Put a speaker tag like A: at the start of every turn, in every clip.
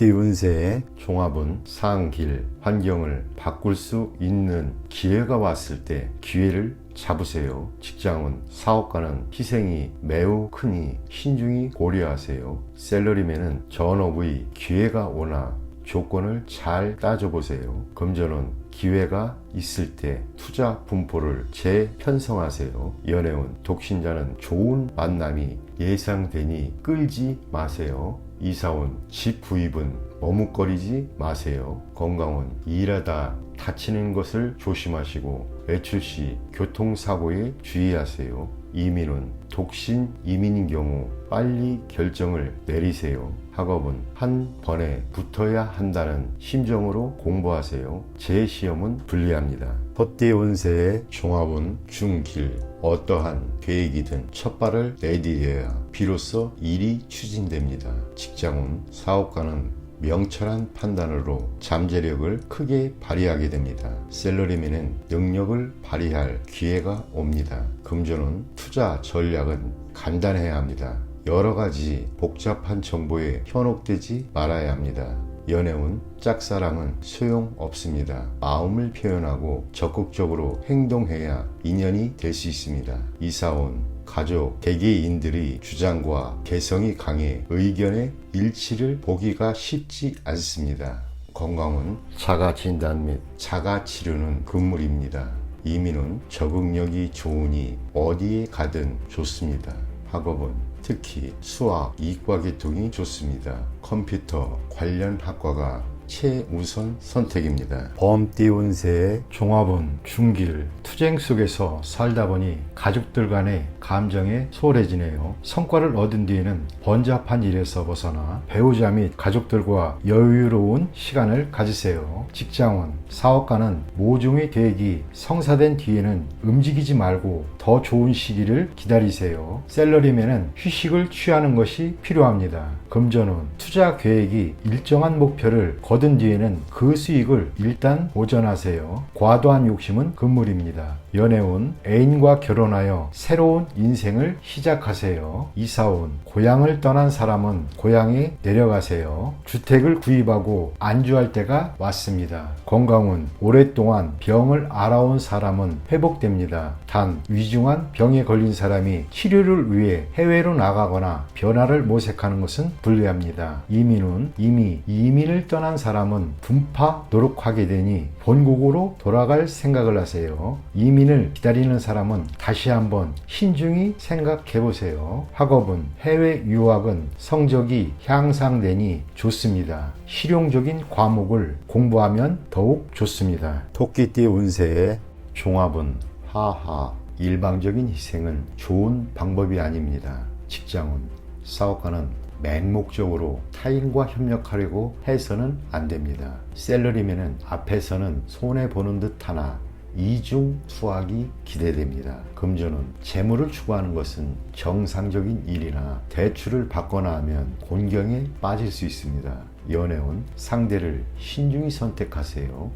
A: 범띠 운세의 종합은 상길, 환경을 바꿀 수 있는 기회가 왔을 때 기회를 잡으세요. 직장은, 사업가는 희생이 매우 크니 신중히 고려하세요. 샐러리맨은 전업의 기회가 오나 조건을 잘 따져보세요. 금전은 기회가 있을 때 투자 분포를 재편성하세요. 연애운, 독신자는 좋은 만남이 예상되니 끌지 마세요. 이사온, 집 구입은 머뭇거리지 마세요. 건강은 일하다 다치는 것을 조심하시고 외출 시 교통사고에 주의하세요. 이민은 독신 이민인 경우 빨리 결정을 내리세요. 학업은 한 번에 붙어야 한다는 심정으로 공부하세요. 재시험은 불리합니다. 헛띠 운세의 종합은 중길, 어떠한 계획이든 첫 발을 내디뎌야 비로소 일이 추진됩니다. 직장은, 사업가는 명철한 판단으로 잠재력을 크게 발휘하게 됩니다. 샐러리맨은 능력을 발휘할 기회가 옵니다. 금전은 투자 전략은 간단해야 합니다. 여러 가지 복잡한 정보에 현혹되지 말아야 합니다. 연애운, 짝사랑은 소용없습니다. 마음을 표현하고 적극적으로 행동해야 인연이 될 수 있습니다. 이사온, 가족, 개개인들의 주장과 개성이 강해 의견의 일치를 보기가 쉽지 않습니다. 건강은 자가 진단 및 자가 치료는 금물입니다. 이민은 적응력이 좋으니 어디에 가든 좋습니다. 학업은 특히 수학, 이과 계통이 좋습니다. 컴퓨터 관련 학과가 최우선 선택입니다. 범띠 운세의 종합은 중길, 투쟁 속에서 살다 보니 가족들 간의 감정에 소홀해지네요. 성과를 얻은 뒤에는 번잡한 일에서 벗어나 배우자 및 가족들과 여유로운 시간을 가지세요. 직장원, 사업가는 모종의 계획이 성사된 뒤에는 움직이지 말고 더 좋은 시기를 기다리세요. 샐러리맨은 휴식을 취하는 것이 필요합니다. 금전운, 투자 계획이 일정한 목표를 거둔 뒤에는 그 수익을 일단 보전하세요. 과도한 욕심은 금물입니다. 연애운, 애인과 결혼하여 새로운 인생을 시작하세요. 이사운, 고향을 떠난 사람은 고향에 내려가세요. 주택을 구입하고 안주할 때가 왔습니다. 건강운, 오랫동안 병을 앓아온 사람은 회복됩니다. 단 위중한 병에 걸린 사람이 치료를 위해 해외로 나가거나 변화를 모색하는 것은 불리합니다. 이민운, 이미 이민을 떠난 사람은 분파 노력하게 되니 본국으로 돌아갈 생각을 하세요. 이민을 기다리는 사람은 다시 한번 신중히 생각해 보세요. 학업은 해외 유학은 성적이 향상되니 좋습니다. 실용적인 과목을 공부하면 더욱 좋습니다. 토끼띠 운세의 종합은 하하, 일방적인 희생은 좋은 방법이 아닙니다. 직장은, 사업가는 맹목적으로 타인과 협력하려고 해서는 안 됩니다. 샐러리맨은 앞에서는 손해보는 듯 하나 이중수학이 기대됩니다. 금전은 재물을 추구하는 것은 정상적인 일이나 대출을 받거나 하면 곤경에 빠질 수 있습니다. 연애운, 상대를 신중히 선택하세요.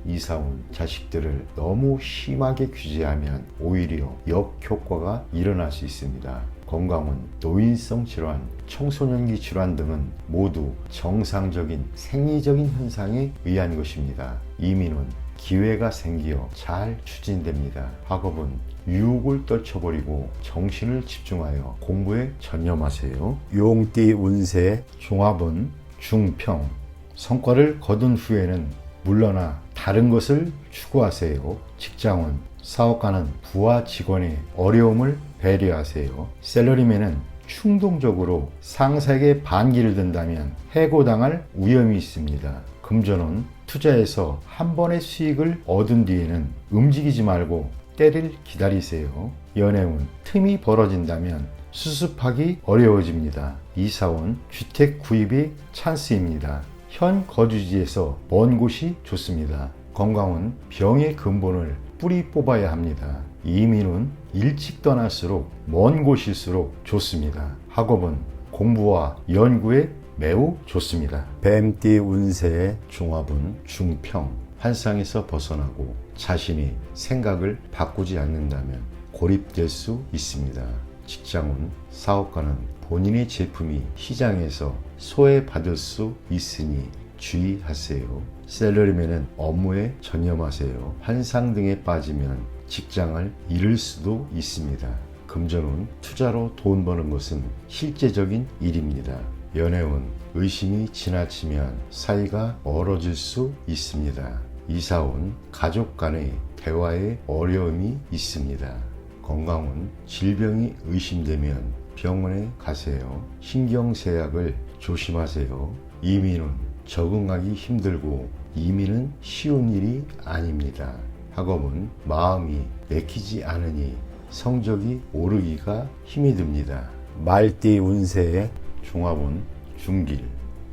A: 이사운, 자식들을 너무 심하게 규제하면 오히려 역효과가 일어날 수 있습니다. 건강은 노인성 질환, 청소년기 질환 등은 모두 정상적인 생리적인 현상에 의한 것입니다. 이민은 기회가 생기어 잘 추진됩니다. 학업은 유혹을 떨쳐버리고 정신을 집중하여 공부에 전념하세요. 용띠 운세 종합은 중평, 성과를 거둔 후에는 물러나 다른 것을 추구하세요. 직장은, 사업가는 부하 직원의 어려움을 배려하세요. 샐러리맨은 충동적으로 상사에게 반기를 든다면 해고당할 위험이 있습니다. 금전은 투자해서 한 번의 수익을 얻은 뒤에는 움직이지 말고 때를 기다리세요. 연애운, 틈이 벌어진다면 수습하기 어려워집니다. 이사원, 주택 구입이 찬스입니다. 현 거주지에서 먼 곳이 좋습니다. 건강은 병의 근본을 뿌리 뽑아야 합니다. 이민은 일찍 떠날수록 먼 곳일수록 좋습니다. 학업은 공부와 연구에 매우 좋습니다. 뱀띠 운세의 종합은 중평, 환상에서 벗어나고 자신이 생각을 바꾸지 않는다면 고립될 수 있습니다. 직장운 사업가는 본인의 제품이 시장에서 소외받을 수 있으니 주의하세요. 셀러리맨은 업무에 전념하세요. 환상 등에 빠지면 직장을 잃을 수도 있습니다. 금전운 투자로 돈 버는 것은 실제적인 일입니다. 연애운 의심이 지나치면 사이가 멀어질 수 있습니다. 이사운 가족 간의 대화에 어려움이 있습니다. 건강운 질병이 의심되면 병원에 가세요. 신경쇠약을 조심하세요. 이민운 적응하기 힘들고 이민은 쉬운 일이 아닙니다. 학업은 마음이 내키지 않으니 성적이 오르기가 힘이 듭니다. 말띠 운세의 종합운 중길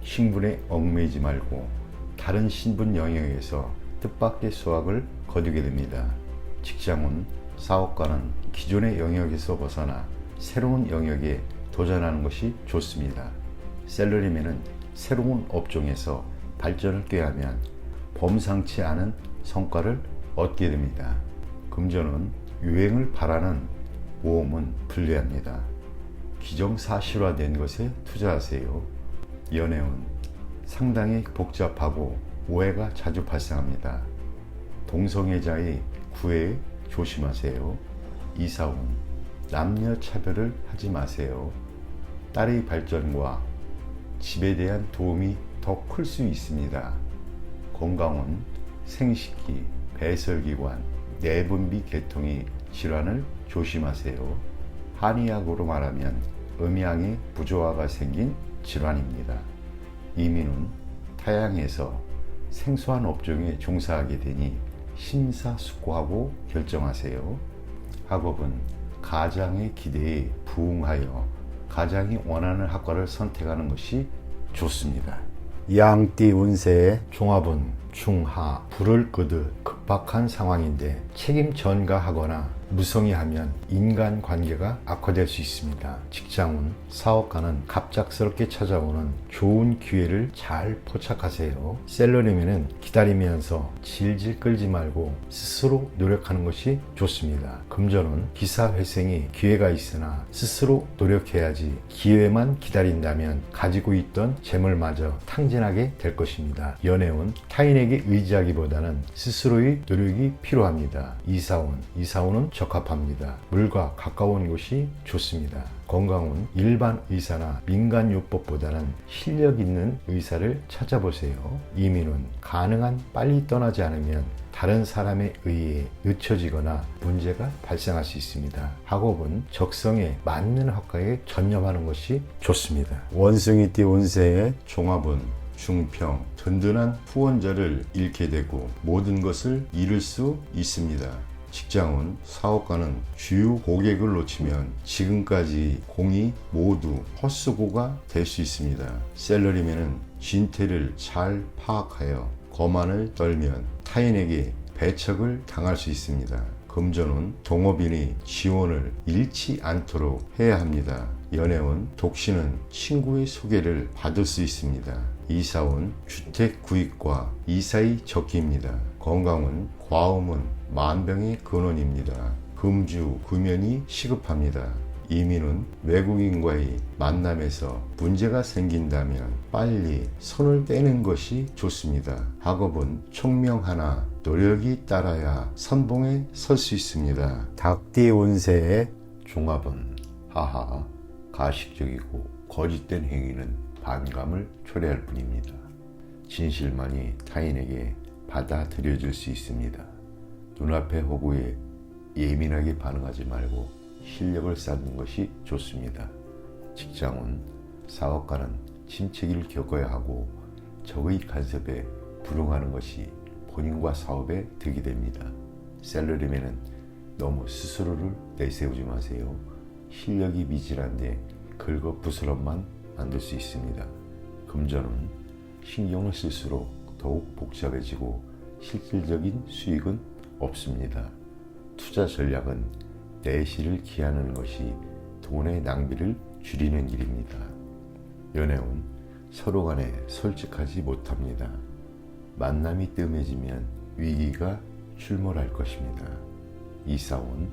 A: 신분에 얽매이지 말고 다른 신분 영역에서 뜻밖의 수확을 거두게 됩니다. 직장운 사업가는 기존의 영역에서 벗어나 새로운 영역에 도전하는 것이 좋습니다. 셀러리맨은 새로운 업종에서 발전을 꾀하면 범상치 않은 성과를 얻게 됩니다. 금전은 유행을 바라는 모험은 불리합니다. 기정사실화된 것에 투자하세요. 연애운 상당히 복잡하고 오해가 자주 발생합니다. 동성애자의 구애에 조심하세요. 이사운 남녀 차별을 하지 마세요. 딸의 발전과 집에 대한 도움이 더 클 수 있습니다. 건강운 생식기, 배설기관, 내분비 계통의 질환을 조심하세요. 한의학으로 말하면 음양의 부조화가 생긴 질환입니다. 이민운 타양에서 생소한 업종에 종사하게 되니 심사숙고하고 결정하세요. 학업은 가장의 기대에 부응하여 가장이 원하는 학과를 선택하는 것이 좋습니다. 양띠 운세의 종합은 중하, 불을 끄듯 급박한 상황인데 책임 전가하거나 무성의하면 인간관계가 악화될 수 있습니다. 직장운 사업가는 갑작스럽게 찾아오는 좋은 기회를 잘 포착하세요. 셀러리맨은 기다리면서 질질 끌지 말고 스스로 노력하는 것이 좋습니다. 금전운 기사회생에 기회가 있으나 스스로 노력해야지 기회만 기다린다면 가지고 있던 재물마저 탕진하게 될 것입니다. 연애운 타인에게 의지하기보다는 스스로의 노력이 필요합니다. 이사운은 적합합니다. 물과 가까운 곳이 좋습니다. 건강운 일반 의사나 민간요법보다는 실력 있는 의사를 찾아보세요. 이민운 가능한 빨리 떠나지 않으면 다른 사람에 의해 늦춰지거나 문제가 발생할 수 있습니다. 학업은 적성에 맞는 학과에 전념하는 것이 좋습니다. 원숭이띠 운세의 종합은 중평, 든든한 후원자를 잃게 되고 모든 것을 잃을 수 있습니다. 직장운 사업가는 주요 고객을 놓치면 지금까지 공이 모두 헛수고가 될 수 있습니다. 셀러리맨은 진퇴를 잘 파악하여 거만을 떨면 타인에게 배척을 당할 수 있습니다. 금전운 동업인의 지원을 잃지 않도록 해야 합니다. 연애운 독신은 친구의 소개를 받을 수 있습니다. 이사운 주택 구입과 이사의 적기입니다. 건강운 과음은 만병의 근원입니다. 금주 금연이 시급합니다. 이민은 외국인과의 만남에서 문제가 생긴다면 빨리 손을 떼는 것이 좋습니다. 학업은 총명하나 노력이 따라야 선봉에 설 수 있습니다. 닭띠 운세의 종합은 하하 가식적이고 거짓된 행위는 반감을 초래할 뿐입니다. 진실만이 타인에게 받아들여질 수 있습니다. 눈앞의 호구에 예민하게 반응하지 말고 실력을 쌓는 것이 좋습니다. 직장운 사업가는 침체기를 겪어야 하고 적의 간섭에 불응하는 것이 본인과 사업에 득이 됩니다. 셀러리맨은 너무 스스로를 내세우지 마세요. 실력이 미진한데 긁어 부스럼만 만들 수 있습니다. 금전은 신경을 쓸수록 더욱 복잡해지고 실질적인 수익은 없습니다. 투자 전략은 내실을 기하는 것이 돈의 낭비를 줄이는 일입니다. 연애운 서로 간에 솔직하지 못합니다. 만남이 뜸해지면 위기가 출몰할 것입니다. 이사운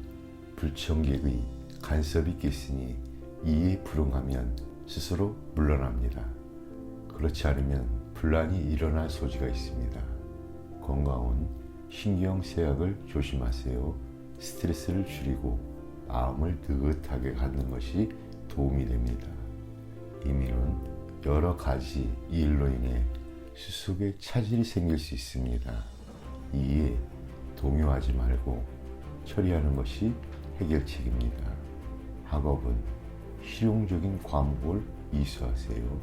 A: 불청객의 간섭이 있겠으니 이에 불응하면 스스로 물러납니다. 그렇지 않으면 분란이 일어날 소지가 있습니다. 건강은 신경 쇠약을 조심하세요. 스트레스를 줄이고 마음을 느긋하게 갖는 것이 도움이 됩니다. 이민은 여러 가지 일로 인해 수속에 차질이 생길 수 있습니다. 이에 동요하지 말고 처리하는 것이 해결책입니다. 학업은 실용적인 과목을 이수하세요.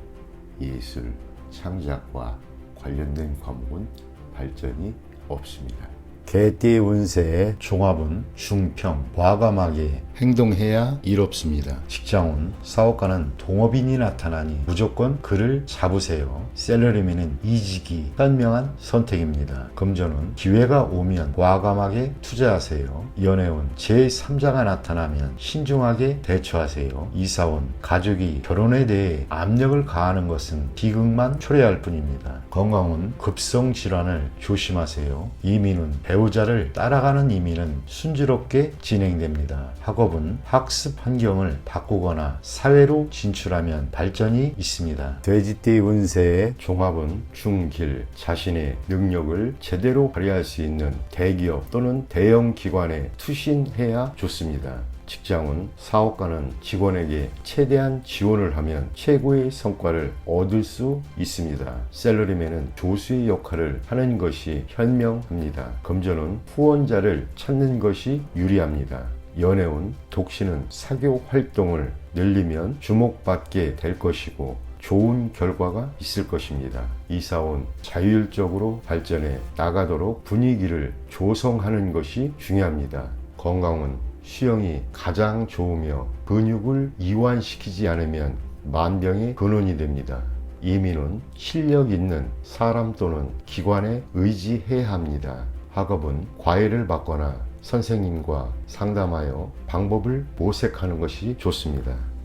A: 예술, 창작과 관련된 과목은 발전이 없습니다. 개띠 운세의 종합은 중평, 과감하게 행동해야 이롭습니다. 직장운, 사업가는 동업인이 나타나니 무조건 그를 잡으세요. 셀러리맨은 이직이 현명한 선택입니다. 금전운, 기회가 오면 과감하게 투자하세요. 연애운, 제3자가 나타나면 신중하게 대처하세요. 이사운, 가족이 결혼에 대해 압력을 가하는 것은 비극만 초래할 뿐입니다. 건강운, 급성질환을 조심하세요. 이민운, 배우자를 따라가는 이민은 순조롭게 진행됩니다. 학업은 학습 환경을 바꾸거나 사회로 진출하면 발전이 있습니다. 돼지띠 운세의 종합은 중길, 자신의 능력을 제대로 발휘할 수 있는 대기업 또는 대형 기관에 투신해야 좋습니다. 직장은 사업가는 직원에게 최대한 지원을 하면 최고의 성과를 얻을 수 있습니다. 셀러리맨은 조수의 역할을 하는 것이 현명합니다. 금전은 후원자를 찾는 것이 유리합니다. 연애운, 독신은 사교 활동을 늘리면 주목받게 될 것이고 좋은 결과가 있을 것입니다. 이사온, 자율적으로 발전해 나가도록 분위기를 조성하는 것이 중요합니다. 건강은 수영이 가장 좋으며 근육을 이완시키지 않으면 만병의 근원이 됩니다. 이민은 실력 있는 사람 또는 기관에 의지해야 합니다. 학업은 과외를 받거나 선생님과 상담하여 방법을 모색하는 것이 좋습니다.